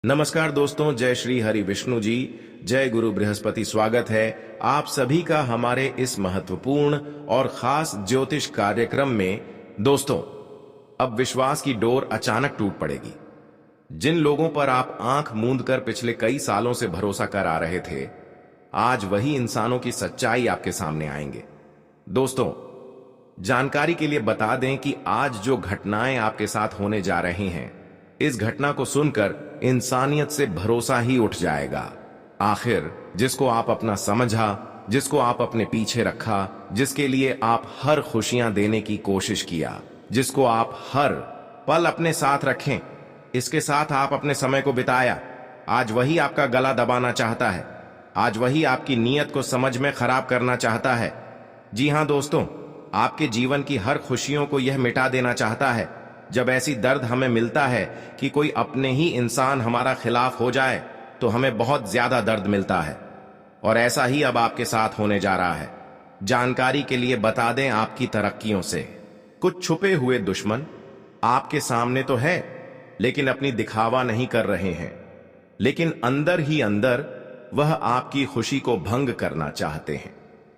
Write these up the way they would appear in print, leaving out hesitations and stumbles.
नमस्कार दोस्तों, जय श्री हरि विष्णु जी, जय गुरु बृहस्पति। स्वागत है आप सभी का हमारे इस महत्वपूर्ण और खास ज्योतिष कार्यक्रम में। दोस्तों, अब विश्वास की डोर अचानक टूट पड़ेगी। जिन लोगों पर आप आंख मूंद कर पिछले कई सालों से भरोसा कर आ रहे थे, आज वही इंसानों की सच्चाई आपके सामने आएंगे। दोस्तों, जानकारी के लिए बता दें कि आज जो घटनाएं आपके साथ होने जा रही हैं, इस घटना को सुनकर इंसानियत से भरोसा ही उठ जाएगा। आखिर जिसको आप अपना समझा, जिसको आप अपने पीछे रखा, जिसके लिए आप हर खुशियां देने की कोशिश किया, जिसको आप हर पल अपने साथ रखें, इसके साथ आप अपने समय को बिताया, आज वही आपका गला दबाना चाहता है। आज वही आपकी नीयत को समझ में खराब करना चाहता है। जी हां दोस्तों, आपके जीवन की हर खुशियों को यह मिटा देना चाहता है। जब ऐसी दर्द हमें मिलता है कि कोई अपने ही इंसान हमारा खिलाफ हो जाए, तो हमें बहुत ज्यादा दर्द मिलता है। और ऐसा ही अब आपके साथ होने जा रहा है। जानकारी के लिए बता दें, आपकी तरक्कियों से कुछ छुपे हुए दुश्मन आपके सामने तो है, लेकिन अपनी दिखावा नहीं कर रहे हैं। लेकिन अंदर ही अंदर वह आपकी खुशी को भंग करना चाहते हैं।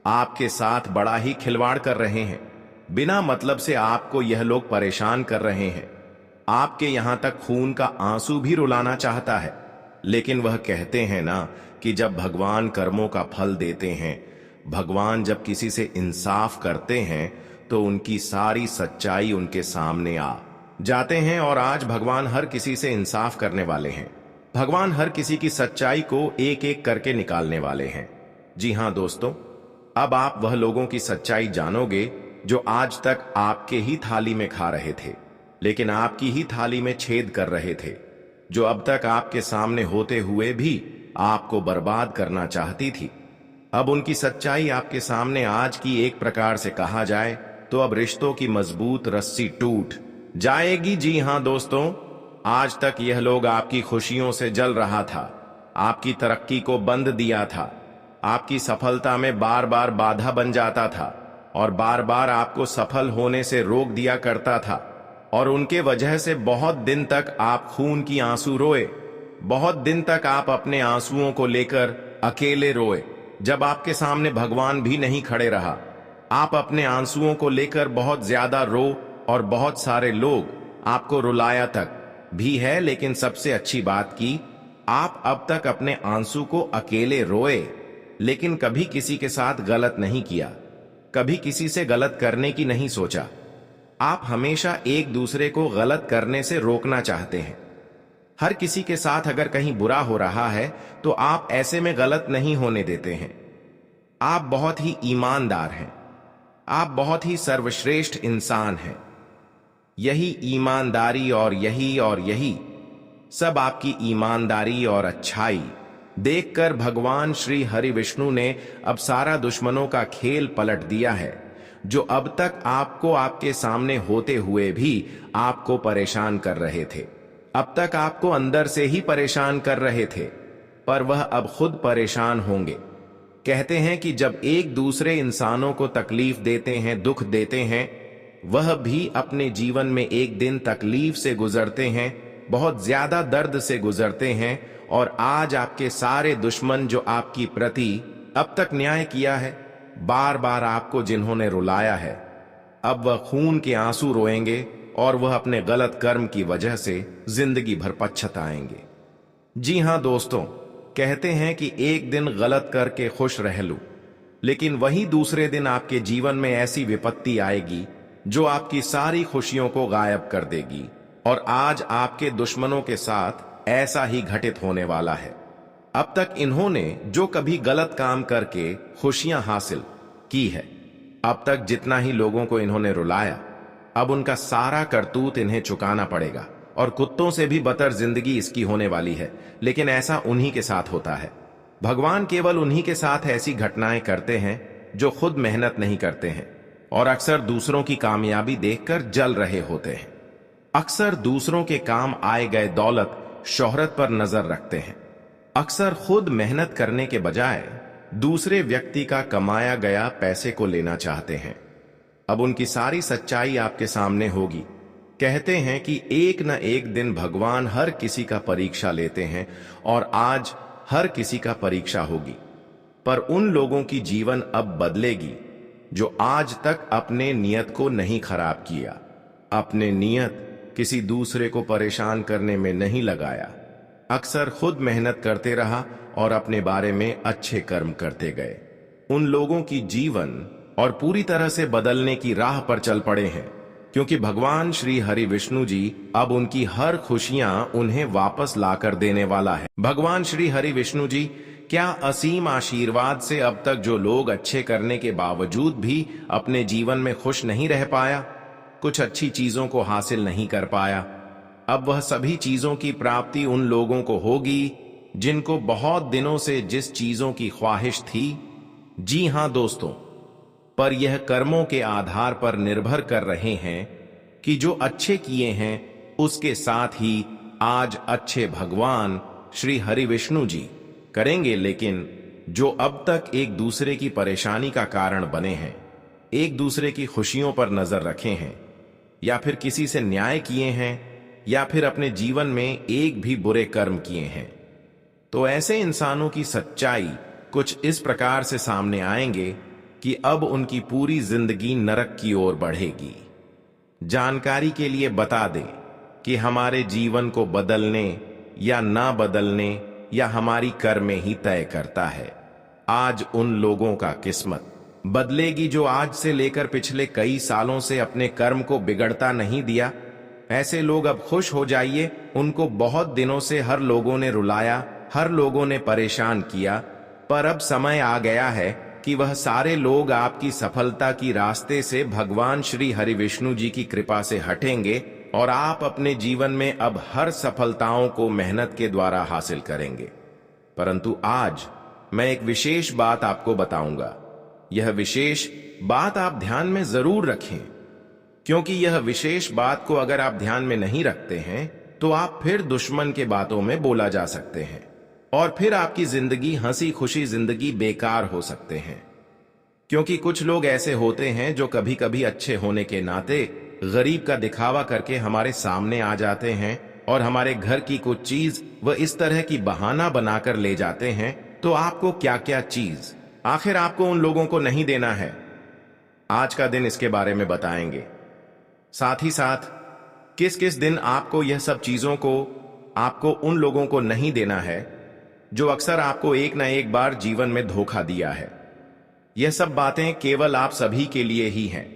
आपके साथ बड़ा ही खिलवाड़ कर रहे हैं। बिना मतलब से आपको यह लोग परेशान कर रहे हैं। आपके यहां तक खून का आंसू भी रुलाना चाहता है। लेकिन वह कहते हैं ना कि जब भगवान कर्मों का फल देते हैं, भगवान जब किसी से इंसाफ करते हैं, तो उनकी सारी सच्चाई उनके सामने आ जाते हैं। और आज भगवान हर किसी से इंसाफ करने वाले हैं। भगवान हर किसी की सच्चाई को एक एक करके निकालने वाले हैं। जी हां दोस्तों, अब आप वह लोगों की सच्चाई जानोगे जो आज तक आपके ही थाली में खा रहे थे, लेकिन आपकी ही थाली में छेद कर रहे थे। जो अब तक आपके सामने होते हुए भी आपको बर्बाद करना चाहती थी, अब उनकी सच्चाई आपके सामने आज की। एक प्रकार से कहा जाए तो अब रिश्तों की मजबूत रस्सी टूट जाएगी। जी हां दोस्तों, आज तक यह लोग आपकी खुशियों से जल रहा था, आपकी तरक्की को बंद दिया था, आपकी सफलता में बार बार बाधा बन जाता था और बार बार आपको सफल होने से रोक दिया करता था। और उनके वजह से बहुत दिन तक आप खून की आंसू रोए। बहुत दिन तक आप अपने आंसुओं को लेकर अकेले रोए। जब आपके सामने भगवान भी नहीं खड़े रहा, आप अपने आंसुओं को लेकर बहुत ज्यादा रो, और बहुत सारे लोग आपको रुलाया तक भी है। लेकिन सबसे अच्छी बात की, आप अब तक अपने आंसू को अकेले रोए, लेकिन कभी किसी के साथ गलत नहीं किया, कभी किसी से गलत करने की नहीं सोचा। आप हमेशा एक दूसरे को गलत करने से रोकना चाहते हैं। हर किसी के साथ अगर कहीं बुरा हो रहा है, तो आप ऐसे में गलत नहीं होने देते हैं। आप बहुत ही ईमानदार हैं। आप बहुत ही सर्वश्रेष्ठ इंसान हैं। यही ईमानदारी और यही सब आपकी ईमानदारी और अच्छाई देखकर भगवान श्री हरि विष्णु ने अब सारा दुश्मनों का खेल पलट दिया है। जो अब तक आपको आपके सामने होते हुए भी आपको परेशान कर रहे थे, अब तक आपको अंदर से ही परेशान कर रहे थे, पर वह अब खुद परेशान होंगे। कहते हैं कि जब एक दूसरे इंसानों को तकलीफ देते हैं, दुख देते हैं, वह भी अपने जीवन में एक दिन तकलीफ से गुजरते हैं, बहुत ज्यादा दर्द से गुजरते हैं। और आज आपके सारे दुश्मन जो आपकी प्रति अब तक न्याय किया है, बार बार आपको जिन्होंने रुलाया है, अब वह खून के आंसू रोएंगे और वह अपने गलत कर्म की वजह से जिंदगी भर पछताएंगे। जी हां दोस्तों, कहते हैं कि एक दिन गलत करके खुश रह लूं, लेकिन वही दूसरे दिन आपके जीवन में ऐसी विपत्ति आएगी जो आपकी सारी खुशियों को गायब कर देगी। और आज आपके दुश्मनों के साथ ऐसा ही घटित होने वाला है। अब तक इन्होंने जो कभी गलत काम करके खुशियां हासिल की है, अब तक जितना ही लोगों को इन्होंने रुलाया, अब उनका सारा करतूत इन्हें चुकाना पड़ेगा। और कुत्तों से भी बदतर जिंदगी इसकी होने वाली है। लेकिन ऐसा उन्हीं के साथ होता है। भगवान केवल उन्हीं के साथ ऐसी घटनाएं करते हैं जो खुद मेहनत नहीं करते हैं, और अक्सर दूसरों की कामयाबी देखकर जल रहे होते हैं। अक्सर दूसरों के काम आए गए दौलत, शोहरत पर नजर रखते हैं। अक्सर खुद मेहनत करने के बजाय दूसरे व्यक्ति का कमाया गया पैसे को लेना चाहते हैं। अब उनकी सारी सच्चाई आपके सामने होगी। कहते हैं कि एक न एक दिन भगवान हर किसी का परीक्षा लेते हैं और आज हर किसी का परीक्षा होगी। पर उन लोगों की जीवन अब बदलेगी जो आज तक अपने नियत को नहीं खराब किया, अपने नियत किसी दूसरे को परेशान करने में नहीं लगाया, अक्सर खुद मेहनत करते रहा और अपने बारे में अच्छे कर्म करते गए। उन लोगों की जीवन और पूरी तरह से बदलने की राह पर चल पड़े हैं, क्योंकि भगवान श्री हरि विष्णु जी अब उनकी हर खुशियां उन्हें वापस लाकर देने वाला है। भगवान श्री हरि विष्णु जी क्या असीम आशीर्वाद से अब तक जो लोग अच्छे करने के बावजूद भी अपने जीवन में खुश नहीं रह पाया, कुछ अच्छी चीजों को हासिल नहीं कर पाया, अब वह सभी चीजों की प्राप्ति उन लोगों को होगी जिनको बहुत दिनों से जिस चीजों की ख्वाहिश थी। जी हां दोस्तों, पर यह कर्मों के आधार पर निर्भर कर रहे हैं कि जो अच्छे किए हैं उसके साथ ही आज अच्छे भगवान श्री हरि विष्णु जी करेंगे। लेकिन जो अब तक एक दूसरे की परेशानी का कारण बने हैं, एक दूसरे की खुशियों पर नजर रखे हैं, या फिर किसी से न्याय किए हैं, या फिर अपने जीवन में एक भी बुरे कर्म किए हैं, तो ऐसे इंसानों की सच्चाई कुछ इस प्रकार से सामने आएंगे कि अब उनकी पूरी जिंदगी नरक की ओर बढ़ेगी। जानकारी के लिए बता दें कि हमारे जीवन को बदलने या ना बदलने या हमारी कर्म ही तय करता है। आज उन लोगों का किस्मत बदलेगी जो आज से लेकर पिछले कई सालों से अपने कर्म को बिगड़ता नहीं दिया। ऐसे लोग अब खुश हो जाइए, उनको बहुत दिनों से हर लोगों ने रुलाया, हर लोगों ने परेशान किया, पर अब समय आ गया है कि वह सारे लोग आपकी सफलता की रास्ते से भगवान श्री हरि विष्णु जी की कृपा से हटेंगे और आप अपने जीवन में अब हर सफलताओं को मेहनत के द्वारा हासिल करेंगे। परंतु आज मैं एक विशेष बात आपको बताऊंगा। यह विशेष बात आप ध्यान में जरूर रखें, क्योंकि यह विशेष बात को अगर आप ध्यान में नहीं रखते हैं तो आप फिर दुश्मन के बातों में बोला जा सकते हैं और फिर आपकी जिंदगी हंसी खुशी जिंदगी बेकार हो सकते हैं। क्योंकि कुछ लोग ऐसे होते हैं जो कभी कभी अच्छे होने के नाते गरीब का दिखावा करके हमारे सामने आ जाते हैं और हमारे घर की कुछ चीज वह इस तरह की बहाना बनाकर ले जाते हैं। तो आपको क्या क्या चीज आखिर आपको उन लोगों को नहीं देना है, आज का दिन इसके बारे में बताएंगे। साथ ही साथ किस किस दिन आपको यह सब चीजों को आपको उन लोगों को नहीं देना है जो अक्सर आपको एक न एक बार जीवन में धोखा दिया है। यह सब बातें केवल आप सभी के लिए ही हैं।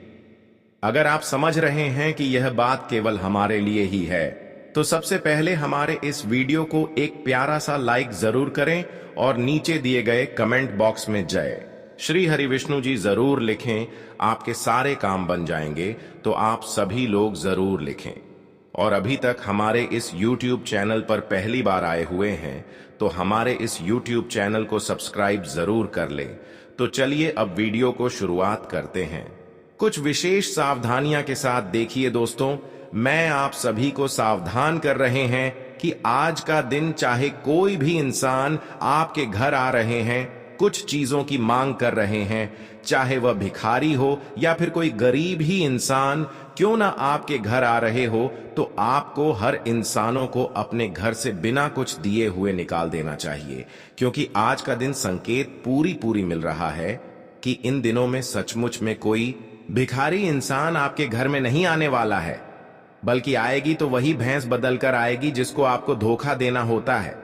अगर आप समझ रहे हैं कि यह बात केवल हमारे लिए ही है, तो सबसे पहले हमारे इस वीडियो को एक प्यारा सा लाइक जरूर करें और नीचे दिए गए कमेंट बॉक्स में जय श्री हरि विष्णु जी जरूर लिखें। आपके सारे काम बन जाएंगे, तो आप सभी लोग जरूर लिखें। और अभी तक हमारे इस YouTube चैनल पर पहली बार आए हुए हैं तो हमारे इस YouTube चैनल को सब्सक्राइब जरूर कर लें। तो चलिए अब वीडियो को शुरुआत करते हैं। कुछ विशेष सावधानियां के साथ देखिए दोस्तों, मैं आप सभी को सावधान कर रहे हैं कि आज का दिन चाहे कोई भी इंसान आपके घर आ रहे हैं, कुछ चीजों की मांग कर रहे हैं, चाहे वह भिखारी हो या फिर कोई गरीब ही इंसान क्यों ना आपके घर आ रहे हो, तो आपको हर इंसानों को अपने घर से बिना कुछ दिए हुए निकाल देना चाहिए। क्योंकि आज का दिन संकेत पूरी मिल रहा है कि इन दिनों में सचमुच में कोई भिखारी इंसान आपके घर में नहीं आने वाला है, बल्कि आएगी तो वही भैंस बदलकर आएगी जिसको आपको धोखा देना होता है।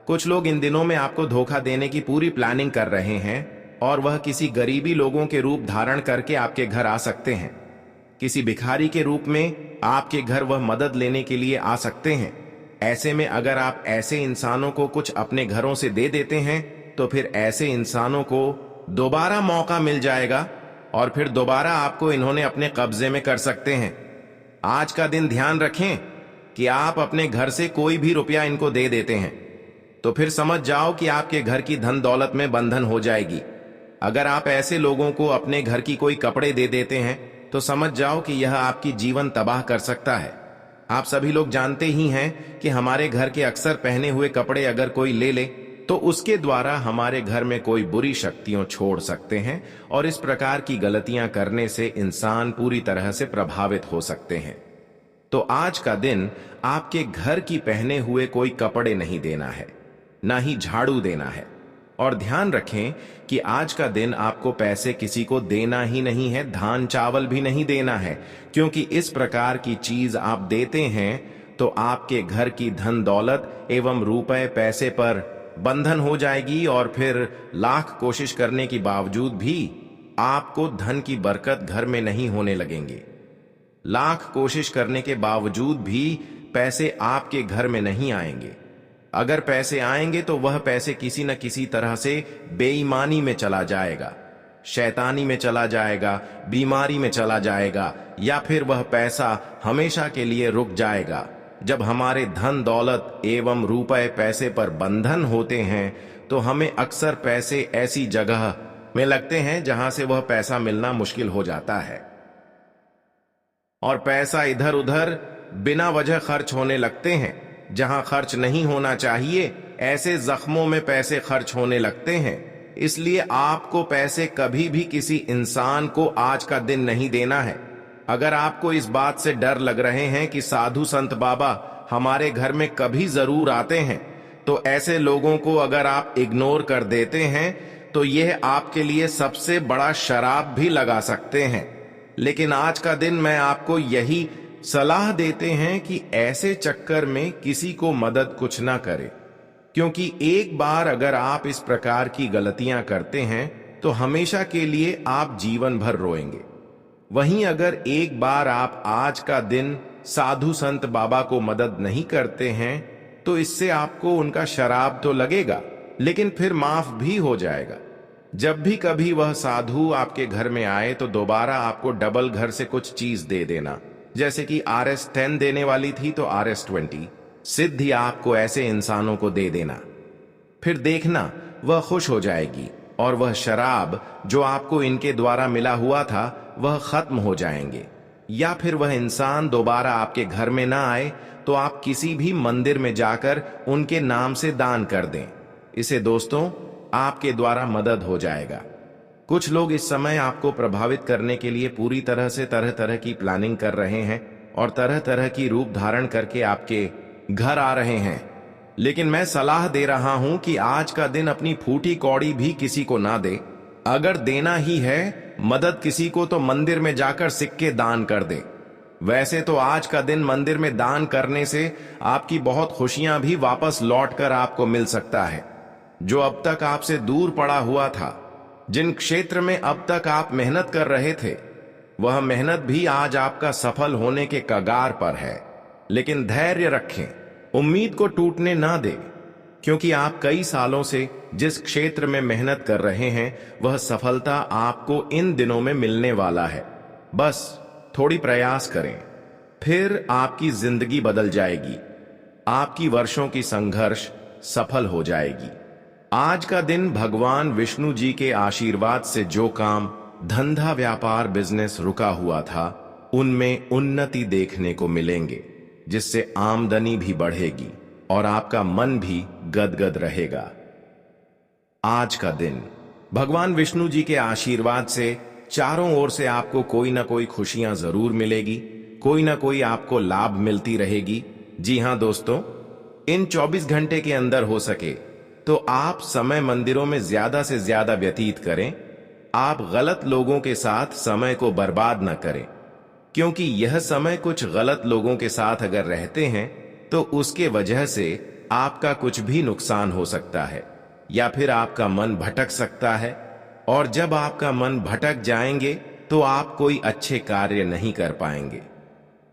कुछ लोग इन दिनों में आपको धोखा देने की पूरी प्लानिंग कर रहे हैं और वह किसी गरीबी लोगों के रूप धारण करके आपके घर आ सकते हैं। किसी भिखारी के रूप में आपके घर वह मदद लेने के लिए आ सकते हैं। ऐसे में अगर आप ऐसे इंसानों को कुछ अपने घरों से दे देते हैं तो फिर ऐसे इंसानों को दोबारा मौका मिल जाएगा और फिर दोबारा आपको इन्होंने अपने कब्जे में कर सकते हैं। आज का दिन ध्यान रखें कि आप अपने घर से कोई भी रुपया इनको दे देते हैं तो फिर समझ जाओ कि आपके घर की धन दौलत में बंधन हो जाएगी। अगर आप ऐसे लोगों को अपने घर की कोई कपड़े दे देते हैं तो समझ जाओ कि यह आपकी जीवन तबाह कर सकता है। आप सभी लोग जानते ही हैं कि हमारे घर के अक्सर पहने हुए कपड़े अगर कोई ले ले तो उसके द्वारा हमारे घर में कोई बुरी शक्तियां छोड़ सकते हैं और इस प्रकार की गलतियां करने से इंसान पूरी तरह से प्रभावित हो सकते हैं। तो आज का दिन आपके घर की पहने हुए कोई कपड़े नहीं देना है, ना ही झाड़ू देना है। और ध्यान रखें कि आज का दिन आपको पैसे किसी को देना ही नहीं है, धान चावल भी नहीं देना है, क्योंकि इस प्रकार की चीज आप देते हैं तो आपके घर की धन दौलत एवं रुपए पैसे पर बंधन हो जाएगी और फिर लाख कोशिश करने के बावजूद भी आपको धन की बरकत घर में नहीं होने लगेंगे। लाख कोशिश करने के बावजूद भी पैसे आपके घर में नहीं आएंगे। अगर पैसे आएंगे तो वह पैसे किसी न किसी तरह से बेईमानी में चला जाएगा, शैतानी में चला जाएगा, बीमारी में चला जाएगा, या फिर वह पैसा हमेशा के लिए रुक जाएगा। जब हमारे धन दौलत एवं रुपए पैसे पर बंधन होते हैं तो हमें अक्सर पैसे ऐसी जगह में लगते हैं जहां से वह पैसा मिलना मुश्किल हो जाता है, और पैसा इधर उधर बिना वजह खर्च होने लगते हैं जहां खर्च नहीं होना चाहिए। ऐसे जख्मों में पैसे खर्च होने लगते हैं। इसलिए आपको पैसे कभी भी किसी इंसान को आज का दिन नहीं देना है। अगर आपको इस बात से डर लग रहे हैं कि साधु संत बाबा हमारे घर में कभी जरूर आते हैं, तो ऐसे लोगों को अगर आप इग्नोर कर देते हैं तो यह आपके लिए सबसे बड़ा शराब भी लगा सकते हैं। लेकिन आज का दिन मैं आपको यही सलाह देते हैं कि ऐसे चक्कर में किसी को मदद कुछ ना करें, क्योंकि एक बार अगर आप इस प्रकार की गलतियां करते हैं तो हमेशा के लिए आप जीवन भर रोएंगे। वहीं अगर एक बार आप आज का दिन साधु संत बाबा को मदद नहीं करते हैं तो इससे आपको उनका शराब तो लगेगा, लेकिन फिर माफ भी हो जाएगा। जब भी कभी वह साधु आपके घर में आए तो दोबारा आपको डबल घर से कुछ चीज दे देना। जैसे कि RS10 देने वाली थी तो RS20 सिद्धि आपको ऐसे इंसानों को दे देना। फिर देखना वह खुश हो जाएगी और वह शराब जो आपको इनके द्वारा मिला हुआ था वह खत्म हो जाएंगे। या फिर वह इंसान दोबारा आपके घर में ना आए तो आप किसी भी मंदिर में जाकर उनके नाम से दान कर दें। इसे दोस्तों आपके द्वारा मदद हो जाएगा। कुछ लोग इस समय आपको प्रभावित करने के लिए पूरी तरह से तरह तरह की प्लानिंग कर रहे हैं और तरह तरह की रूप धारण करके आपके घर आ रहे हैं। लेकिन मैं सलाह दे रहा हूं कि आज का दिन अपनी फूटी कौड़ी भी किसी को ना दे। अगर देना ही है मदद किसी को तो मंदिर में जाकर सिक्के दान कर दे। वैसे तो आज का दिन मंदिर में दान करने से आपकी बहुत खुशियां भी वापस लौट कर आपको मिल सकता है। जो अब तक आपसे दूर पड़ा हुआ था, जिन क्षेत्र में अब तक आप मेहनत कर रहे थे, वह मेहनत भी आज आपका सफल होने के कगार पर है। लेकिन धैर्य रखें, उम्मीद को टूटने ना दें, क्योंकि आप कई सालों से जिस क्षेत्र में मेहनत कर रहे हैं वह सफलता आपको इन दिनों में मिलने वाला है। बस थोड़ी प्रयास करें, फिर आपकी जिंदगी बदल जाएगी। आपकी वर्षों की संघर्ष सफल हो जाएगी। आज का दिन भगवान विष्णु जी के आशीर्वाद से जो काम, धंधा, व्यापार, बिजनेस रुका हुआ था उनमें उन्नति देखने को मिलेंगे, जिससे आमदनी भी बढ़ेगी और आपका मन भी गदगद रहेगा। आज का दिन भगवान विष्णु जी के आशीर्वाद से चारों ओर से आपको कोई ना कोई खुशियां जरूर मिलेगी, कोई ना कोई आपको लाभ मिलती रहेगी। जी हां दोस्तों, इन 24 घंटे के अंदर हो सके तो आप समय मंदिरों में ज्यादा से ज्यादा व्यतीत करें। आप गलत लोगों के साथ समय को बर्बाद न करें, क्योंकि यह समय कुछ गलत लोगों के साथ अगर रहते हैं तो उसके वजह से आपका कुछ भी नुकसान हो सकता है, या फिर आपका मन भटक सकता है। और जब आपका मन भटक जाएंगे तो आप कोई अच्छे कार्य नहीं कर पाएंगे।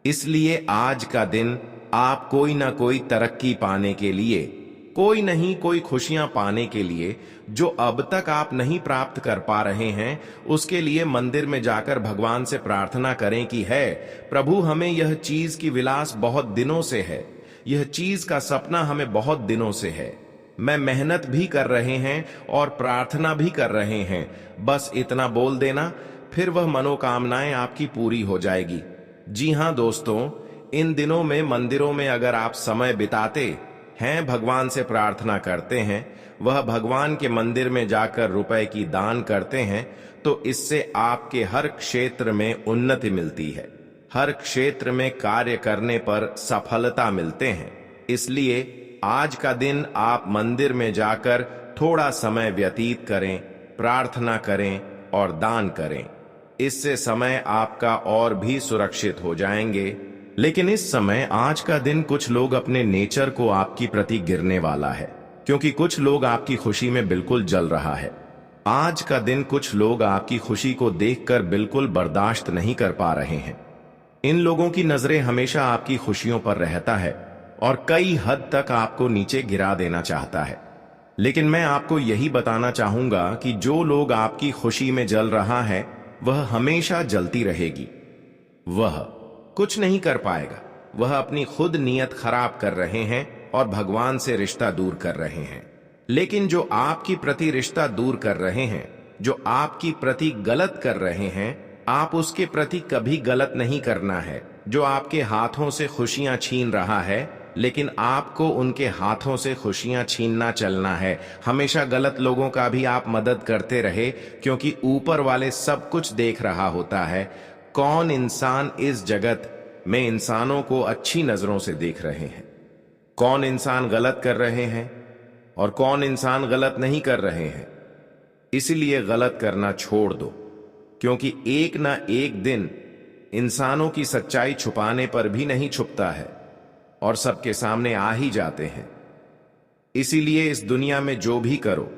इसलिए आज का दिन आप कोई ना कोई तरक्की पाने के लिए, कोई नहीं कोई खुशियां पाने के लिए जो अब तक आप नहीं प्राप्त कर पा रहे हैं, उसके लिए मंदिर में जाकर भगवान से प्रार्थना करें कि है प्रभु, हमें यह चीज की विलास बहुत दिनों से है, यह चीज का सपना हमें बहुत दिनों से है। मैं मेहनत भी कर रहे हैं और प्रार्थना भी कर रहे हैं, बस इतना बोल देना, फिर वह मनोकामनाएं आपकी पूरी हो जाएगी। जी हां दोस्तों, इन दिनों में मंदिरों में अगर आप समय बिताते हैं, भगवान से प्रार्थना करते हैं, वह भगवान के मंदिर में जाकर रुपए की दान करते हैं, तो इससे आपके हर क्षेत्र में उन्नति मिलती है। हर क्षेत्र में कार्य करने पर सफलता मिलते हैं। इसलिए आज का दिन आप मंदिर में जाकर थोड़ा समय व्यतीत करें, प्रार्थना करें और दान करें। इससे समय आपका और भी सुरक्षित हो जाएंगे। लेकिन इस समय आज का दिन कुछ लोग अपने नेचर को आपकी प्रति गिरने वाला है, क्योंकि कुछ लोग आपकी खुशी में बिल्कुल जल रहा है। आज का दिन कुछ लोग आपकी खुशी को देखकर बिल्कुल बर्दाश्त नहीं कर पा रहे हैं। इन लोगों की नजरें हमेशा आपकी खुशियों पर रहता है और कई हद तक आपको नीचे गिरा देना चाहता है। लेकिन मैं आपको यही बताना चाहूंगा कि जो लोग आपकी खुशी में जल रहा है वह हमेशा जलती रहेगी। वह कुछ नहीं कर पाएगा। वह अपनी खुद नीयत खराब कर रहे हैं और भगवान से रिश्ता दूर कर रहे हैं। लेकिन जो आपकी प्रति रिश्ता दूर कर रहे हैं, जो आपकी प्रति गलत कर रहे हैं, आप उसके प्रति कभी गलत नहीं करना है। जो आपके हाथों से खुशियां छीन रहा है, लेकिन आपको उनके हाथों से खुशियां छीनना चलना है। हमेशा गलत लोगों का भी आप मदद करते रहे, क्योंकि ऊपर वाले सब कुछ देख रहा होता है। कौन इंसान इस जगत में इंसानों को अच्छी नजरों से देख रहे हैं, कौन इंसान गलत कर रहे हैं और कौन इंसान गलत नहीं कर रहे हैं। इसलिए गलत करना छोड़ दो, क्योंकि एक ना एक दिन इंसानों की सच्चाई छुपाने पर भी नहीं छुपता है और सबके सामने आ ही जाते हैं। इसीलिए इस दुनिया में जो भी करो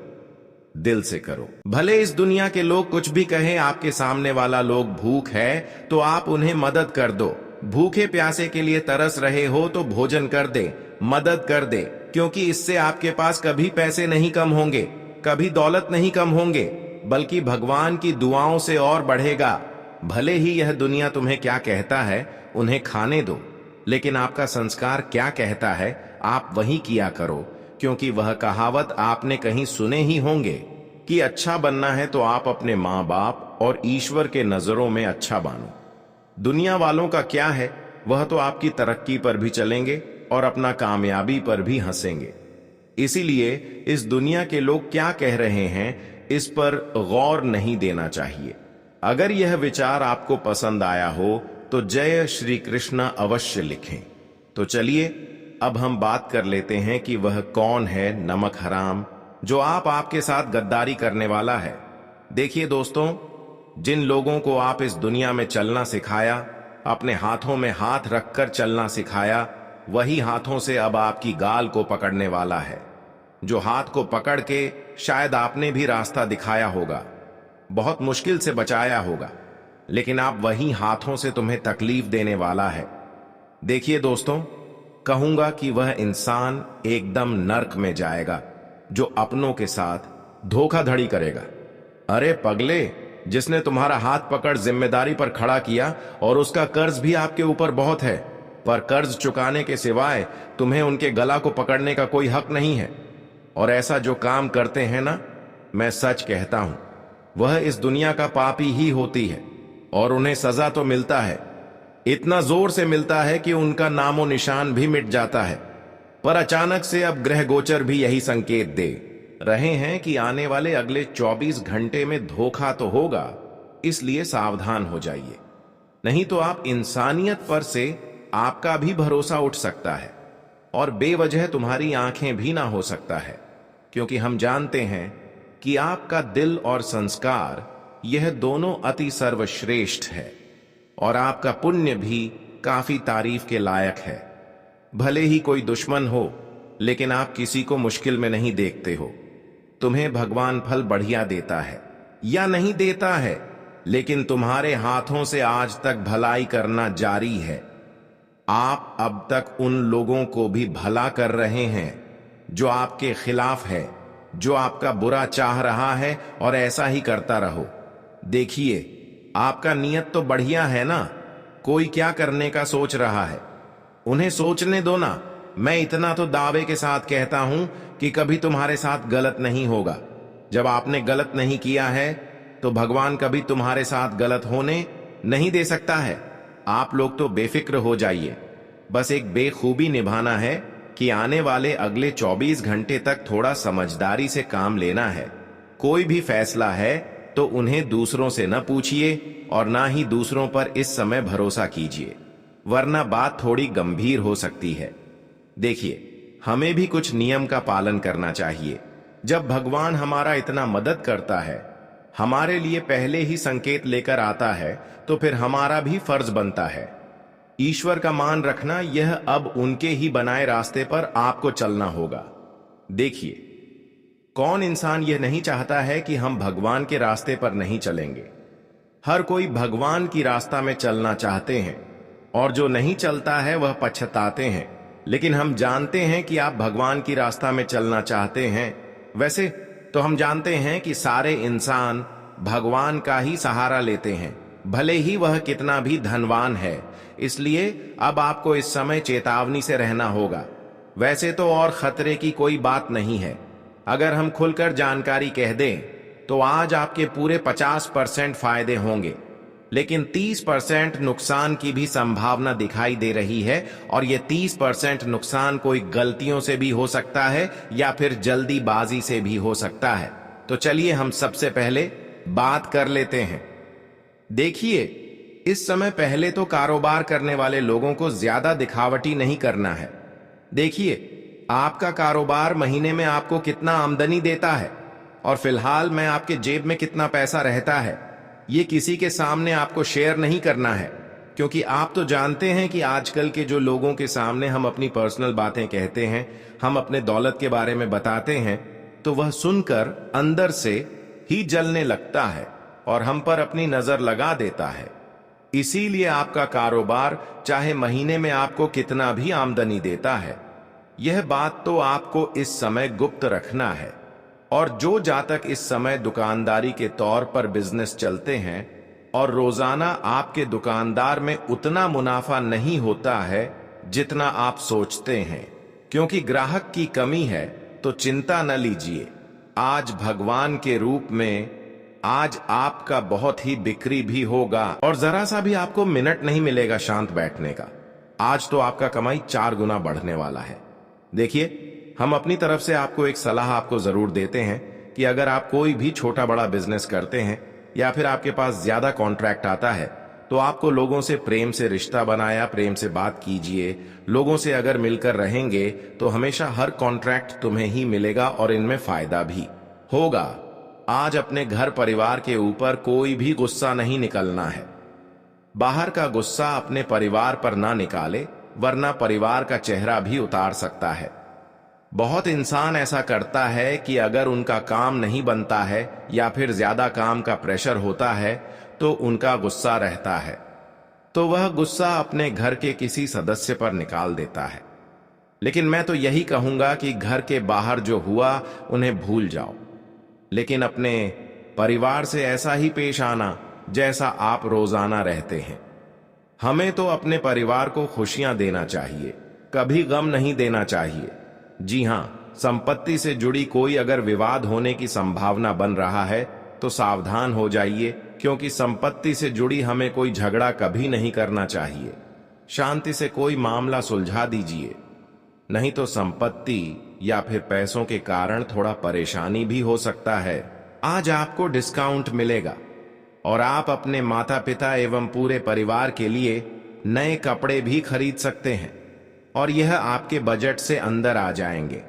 दिल से करो। भले इस दुनिया के लोग कुछ भी कहें, आपके सामने वाला लोग भूख है तो आप उन्हें मदद कर दो। भूखे प्यासे के लिए तरस रहे हो तो भोजन कर दे, मदद कर दे, क्योंकि इससे आपके पास कभी पैसे नहीं कम होंगे, कभी दौलत नहीं कम होंगे, बल्कि भगवान की दुआओं से और बढ़ेगा। भले ही यह दुनिया तुम्हें क्या कहता है उन्हें खाने दो, लेकिन आपका संस्कार क्या कहता है आप वही किया करो, क्योंकि वह कहावत आपने कहीं सुने ही होंगे कि अच्छा बनना है तो आप अपने माँ बाप और ईश्वर के नजरों में अच्छा बनो। दुनिया वालों का क्या है, वह तो आपकी तरक्की पर भी चलेंगे और अपना कामयाबी पर भी हंसेंगे। इसीलिए इस दुनिया के लोग क्या कह रहे हैं इस पर गौर नहीं देना चाहिए। अगर यह विचार आपको पसंद आया हो तो जय श्री कृष्ण अवश्य लिखें। तो चलिए अब हम बात कर लेते हैं कि वह कौन है नमक हराम, जो आपके साथ गद्दारी करने वाला है। देखिए दोस्तों, जिन लोगों को आप इस दुनिया में चलना सिखाया, अपने हाथों में हाथ रखकर चलना सिखाया, वही हाथों से अब आपकी गाल को पकड़ने वाला है। जो हाथ को पकड़ के शायद आपने भी रास्ता दिखाया होगा, बहुत मुश्किल से बचाया होगा, लेकिन आप वही हाथों से तुम्हें तकलीफ देने वाला है। देखिए दोस्तों, कहूंगा कि वह इंसान एकदम नर्क में जाएगा जो अपनों के साथ धोखाधड़ी करेगा। अरे पगले, जिसने तुम्हारा हाथ पकड़ जिम्मेदारी पर खड़ा किया और उसका कर्ज भी आपके ऊपर बहुत है, पर कर्ज चुकाने के सिवाय तुम्हें उनके गला को पकड़ने का कोई हक नहीं है। और ऐसा जो काम करते हैं ना, मैं सच कहता हूं, वह इस दुनिया का पापी ही होती है और उन्हें सजा तो मिलता है, इतना जोर से मिलता है कि उनका नामो निशान भी मिट जाता है। पर अचानक से अब ग्रह गोचर भी यही संकेत दे रहे हैं कि आने वाले अगले 24 घंटे में धोखा तो होगा, इसलिए सावधान हो जाइए। नहीं तो आप इंसानियत पर से आपका भी भरोसा उठ सकता है और बेवजह तुम्हारी आंखें भी ना हो सकता है, क्योंकि हम जानते हैं कि आपका दिल और संस्कार यह दोनों अति सर्वश्रेष्ठ है और आपका पुण्य भी काफी तारीफ के लायक है। भले ही कोई दुश्मन हो, लेकिन आप किसी को मुश्किल में नहीं देखते हो। तुम्हें भगवान फल बढ़िया देता है या नहीं देता है, लेकिन तुम्हारे हाथों से आज तक भलाई करना जारी है। आप अब तक उन लोगों को भी भला कर रहे हैं जो आपके खिलाफ है, जो आपका बुरा चाह रहा है, और ऐसा ही करता रहो। देखिए, आपका नियत तो बढ़िया है ना, कोई क्या करने का सोच रहा है उन्हें सोचने दो ना। मैं इतना तो दावे के साथ कहता हूं कि कभी तुम्हारे साथ गलत नहीं होगा। जब आपने गलत नहीं किया है तो भगवान कभी तुम्हारे साथ गलत होने नहीं दे सकता है। आप लोग तो बेफिक्र हो जाइए, बस एक बेखूबी निभाना है कि आने वाले अगले 24 घंटे तक थोड़ा समझदारी से काम लेना है। कोई भी फैसला है तो उन्हें दूसरों से न पूछिए और ना ही दूसरों पर इस समय भरोसा कीजिए, वरना बात थोड़ी गंभीर हो सकती है। देखिए, हमें भी कुछ नियम का पालन करना चाहिए। जब भगवान हमारा इतना मदद करता है, हमारे लिए पहले ही संकेत लेकर आता है, तो फिर हमारा भी फर्ज बनता है ईश्वर का मान रखना। यह अब उनके ही बनाए रास्ते पर आपको चलना होगा। देखिए, कौन इंसान यह नहीं चाहता है कि हम भगवान के रास्ते पर नहीं चलेंगे। हर कोई भगवान की रास्ता में चलना चाहते हैं, और जो नहीं चलता है वह पछताते हैं। लेकिन हम जानते हैं कि आप भगवान की रास्ता में चलना चाहते हैं। वैसे तो हम जानते हैं कि सारे इंसान भगवान का ही सहारा लेते हैं, भले ही वह कितना भी धनवान है। इसलिए अब आपको इस समय चेतावनी से रहना होगा। वैसे तो और खतरे की कोई बात नहीं है। अगर हम खुलकर जानकारी कह दें तो आज आपके पूरे 50% फायदे होंगे, लेकिन 30% नुकसान की भी संभावना दिखाई दे रही है। और यह 30% नुकसान कोई गलतियों से भी हो सकता है या फिर जल्दीबाजी से भी हो सकता है। तो चलिए हम सबसे पहले बात कर लेते हैं। देखिए, इस समय पहले तो कारोबार करने वाले लोगों को ज्यादा दिखावटी नहीं करना है। देखिए, आपका कारोबार महीने में आपको कितना आमदनी देता है और फिलहाल में आपके जेब में कितना पैसा रहता है, ये किसी के सामने आपको शेयर नहीं करना है। क्योंकि आप तो जानते हैं कि आजकल के जो लोगों के सामने हम अपनी पर्सनल बातें कहते हैं, हम अपने दौलत के बारे में बताते हैं, तो वह सुनकर अंदर से ही जलने लगता है और हम पर अपनी नजर लगा देता है। इसीलिए आपका कारोबार चाहे महीने में आपको कितना भी आमदनी देता है, यह बात तो आपको इस समय गुप्त रखना है। और जो जातक इस समय दुकानदारी के तौर पर बिजनेस चलते हैं और रोजाना आपके दुकानदार में उतना मुनाफा नहीं होता है जितना आप सोचते हैं, क्योंकि ग्राहक की कमी है, तो चिंता न लीजिए। आज भगवान के रूप में आज आपका बहुत ही बिक्री भी होगा और जरा सा भी आपको मिनट नहीं मिलेगा शांत बैठने का। आज तो आपका कमाई 4 गुना बढ़ने वाला है। देखिए, हम अपनी तरफ से आपको एक सलाह आपको जरूर देते हैं कि अगर आप कोई भी छोटा बड़ा बिजनेस करते हैं या फिर आपके पास ज्यादा कॉन्ट्रैक्ट आता है, तो आपको लोगों से प्रेम से रिश्ता बनाया, प्रेम से बात कीजिए। लोगों से अगर मिलकर रहेंगे तो हमेशा हर कॉन्ट्रैक्ट तुम्हें ही मिलेगा और इनमें फायदा भी होगा। आज अपने घर परिवार के ऊपर कोई भी गुस्सा नहीं निकलना है। बाहर का गुस्सा अपने परिवार पर ना निकाले, वरना परिवार का चेहरा भी उतार सकता है। बहुत इंसान ऐसा करता है कि अगर उनका काम नहीं बनता है या फिर ज्यादा काम का प्रेशर होता है तो उनका गुस्सा रहता है, तो वह गुस्सा अपने घर के किसी सदस्य पर निकाल देता है। लेकिन मैं तो यही कहूंगा कि घर के बाहर जो हुआ उन्हें भूल जाओ, लेकिन अपने परिवार से ऐसा ही पेश आना जैसा आप रोजाना रहते हैं। हमें तो अपने परिवार को खुशियां देना चाहिए, कभी गम नहीं देना चाहिए। जी हां, संपत्ति से जुड़ी कोई अगर विवाद होने की संभावना बन रहा है तो सावधान हो जाइए, क्योंकि संपत्ति से जुड़ी हमें कोई झगड़ा कभी नहीं करना चाहिए। शांति से कोई मामला सुलझा दीजिए, नहीं तो संपत्ति या फिर पैसों के कारण थोड़ा परेशानी भी हो सकता है। आज आपको डिस्काउंट मिलेगा और आप अपने माता पिता एवं पूरे परिवार के लिए नए कपड़े भी खरीद सकते हैं और यह आपके बजट से अंदर आ जाएंगे।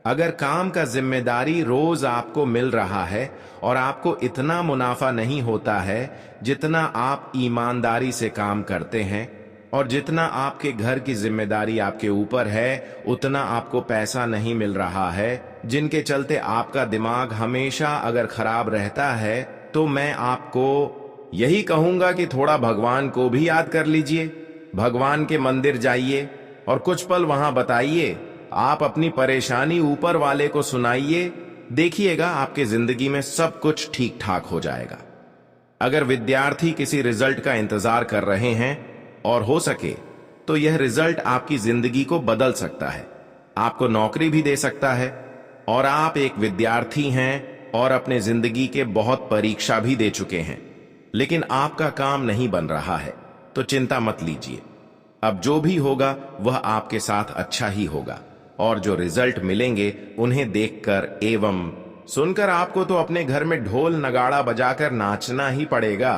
अगर काम का जिम्मेदारी रोज आपको मिल रहा है और आपको इतना मुनाफा नहीं होता है जितना आप ईमानदारी से काम करते हैं, और जितना आपके घर की जिम्मेदारी आपके ऊपर है उतना आपको पैसा नहीं मिल रहा है, जिनके चलते आपका दिमाग हमेशा अगर खराब रहता है, तो मैं आपको यही कहूंगा कि थोड़ा भगवान को भी याद कर लीजिए। भगवान के मंदिर जाइए और कुछ पल वहां बताइए। आप अपनी परेशानी ऊपर वाले को सुनाइए, देखिएगा आपके जिंदगी में सब कुछ ठीक ठाक हो जाएगा। अगर विद्यार्थी किसी रिजल्ट का इंतजार कर रहे हैं और हो सके तो यह रिजल्ट आपकी जिंदगी को बदल सकता है, आपको नौकरी भी दे सकता है। और आप एक विद्यार्थी हैं और अपने जिंदगी के बहुत परीक्षा भी दे चुके हैं, लेकिन आपका काम नहीं बन रहा है, तो चिंता मत लीजिए। अब जो भी होगा वह आपके साथ अच्छा ही होगा और जो रिजल्ट मिलेंगे उन्हें देखकर एवं सुनकर आपको तो अपने घर में ढोल नगाड़ा बजाकर नाचना ही पड़ेगा,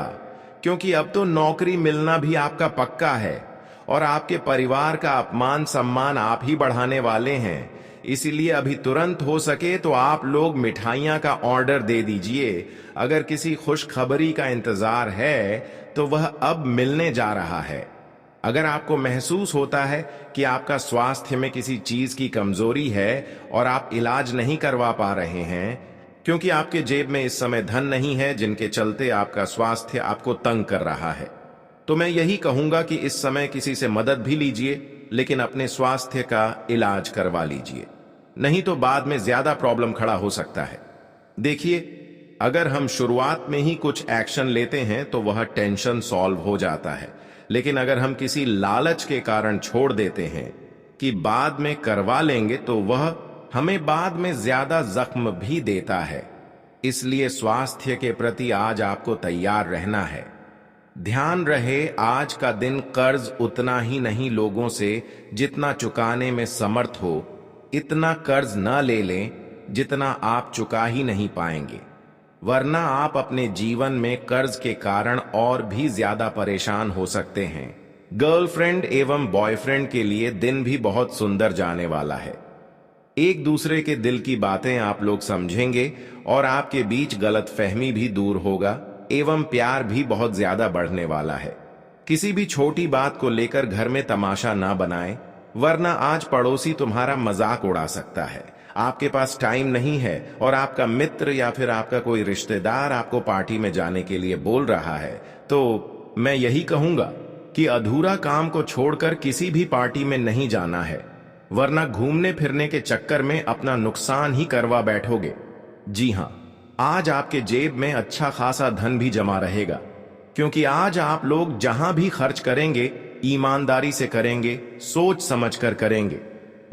क्योंकि अब तो नौकरी मिलना भी आपका पक्का है और आपके परिवार का अपमान सम्मान आप ही बढ़ाने वाले हैं। इसीलिए अभी तुरंत हो सके तो आप लोग मिठाइयां का ऑर्डर दे दीजिए। अगर किसी खुशखबरी का इंतजार है तो वह अब मिलने जा रहा है। अगर आपको महसूस होता है कि आपका स्वास्थ्य में किसी चीज की कमजोरी है और आप इलाज नहीं करवा पा रहे हैं क्योंकि आपके जेब में इस समय धन नहीं है, जिनके चलते आपका स्वास्थ्य आपको तंग कर रहा है, तो मैं यही कहूंगा कि इस समय किसी से मदद भी लीजिए, लेकिन अपने स्वास्थ्य का इलाज करवा लीजिए, नहीं तो बाद में ज्यादा प्रॉब्लम खड़ा हो सकता है। देखिए, अगर हम शुरुआत में ही कुछ एक्शन लेते हैं तो वह टेंशन सॉल्व हो जाता है, लेकिन अगर हम किसी लालच के कारण छोड़ देते हैं कि बाद में करवा लेंगे तो वह हमें बाद में ज्यादा जख्म भी देता है। इसलिए स्वास्थ्य के प्रति आज आपको तैयार रहना है। ध्यान रहे, आज का दिन कर्ज उतना ही नहीं लोगों से जितना चुकाने में समर्थ हो। इतना कर्ज न ले लें जितना आप चुका ही नहीं पाएंगे, वरना आप अपने जीवन में कर्ज के कारण और भी ज्यादा परेशान हो सकते हैं। गर्लफ्रेंड एवं बॉयफ्रेंड के लिए दिन भी बहुत सुंदर जाने वाला है। एक दूसरे के दिल की बातें आप लोग समझेंगे और आपके बीच गलतफहमी भी दूर होगा एवं प्यार भी बहुत ज्यादा बढ़ने वाला है। किसी भी छोटी बात को लेकर घर में तमाशा ना बनाएं, वरना आज पड़ोसी तुम्हारा मजाक उड़ा सकता है। आपके पास टाइम नहीं है और आपका मित्र या फिर आपका कोई रिश्तेदार आपको पार्टी में जाने के लिए बोल रहा है, तो मैं यही कहूंगा कि अधूरा काम को छोड़कर किसी भी पार्टी में नहीं जाना है, वरना घूमने फिरने के चक्कर में अपना नुकसान ही करवा बैठोगे। जी हां, आज आपके जेब में अच्छा खासा धन भी जमा रहेगा, क्योंकि आज आप लोग जहां भी खर्च करेंगे ईमानदारी से करेंगे, सोच समझकर करेंगे,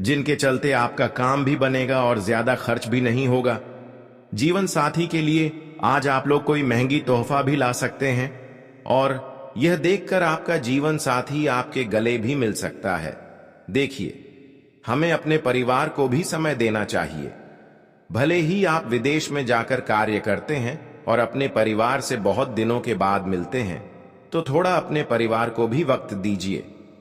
जिनके चलते आपका काम भी बनेगा और ज्यादा खर्च भी नहीं होगा। जीवन साथी के लिए आज आप लोग कोई महंगी तोहफा भी ला सकते हैं और यह देखकर आपका जीवन साथी आपके गले भी मिल सकता है। देखिए, हमें अपने परिवार को भी समय देना चाहिए। भले ही आप विदेश में जाकर कार्य करते हैं और अपने परिवार से बहुत दिनों के बाद मिलते हैं, तो थोड़ा अपने परिवार को भी वक्त दीजिए।